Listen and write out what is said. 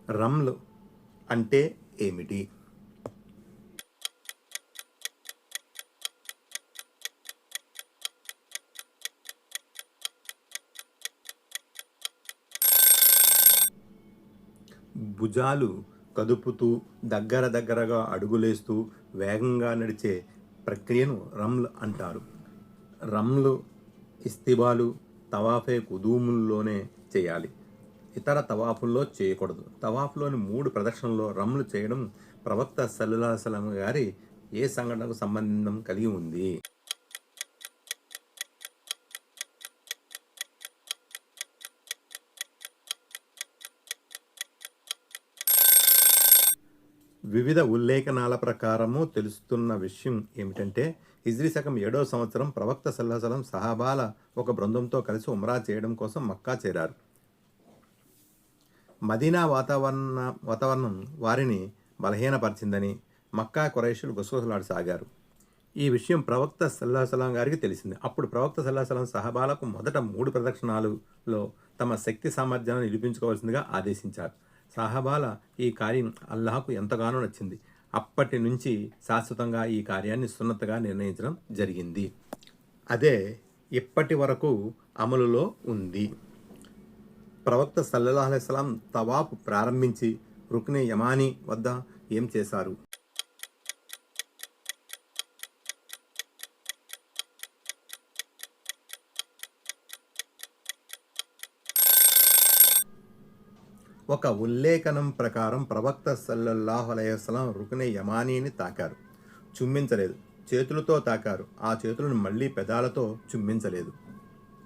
రమ్ల్ అంటే ఏమిటి? భుజాలు కదుపుతూ దగ్గరగా అడుగులేస్తూ వేగంగా నడిచే ప్రక్రియను రమ్ల్ అంటారు. రమ్ల్ ఇస్తిబాలు తవాఫే కుదూముల్లోనే చేయాలి, ఇతర తవాఫుల్లో చేయకూడదు. తవాఫ్లోని 3 ప్రదక్షిణల్లో రమ్ల్ చేయడం ప్రవక్త సల్లల్లాహు అలైహి వసల్లం గారి ఏ సంఘటనకు సంబంధం కలిగి ఉంది? వివిధ ఉల్లేఖనాల ప్రకారము తెలుస్తున్న విషయం ఏమిటంటే, హిజ్రీ శకం 7వ సంవత్సరం ప్రవక్త సల్లల్లాహు అలైహి వసల్లం సహాబాల ఒక బృందంతో కలిసి ఉమ్రా చేయడం కోసం మక్కా చేరారు. మదీనా వాతావరణం వారిని బలహీనపరిచిందని మక్కా ఖురైషులు గుసగుసలాడసాగారు. ఈ విషయం ప్రవక్త సల్లల్లాహు అలైహి వసల్లం గారికి తెలిసింది. అప్పుడు ప్రవక్త సల్లల్లాహు అలైహి వసల్లం సహాబాలకు మొదట 3 ప్రదక్షిణాలలో తమ శక్తి సామర్థ్యాలను నిరూపించుకోవాల్సిందిగా ఆదేశించారు. సహాబాల ఈ కార్యం అల్లాహకు ఎంతగానో నచ్చింది. అప్పటి నుంచి శాశ్వతంగా ఈ కార్యాన్ని సున్నత్గా నిర్ణయించడం జరిగింది. అదే ఇప్పటి వరకు అమలులో ఉంది. ప్రవక్త సల్లల్లాహు అలైహి వసల్లం తవాఫ్ ప్రారంభించి రుక్నే యమానీ వద్ద ఏం చేశారు? ఒక ఉల్లేఖనం ప్రకారం ప్రవక్త సల్లల్లాహు అలైహి వసల్లం రుక్నే యమానీని తాకారు, చుమ్మించలేదు. చేతులతో తాకారు, ఆ చేతులను మళ్ళీ పెదాలతో చుమ్మించలేదు.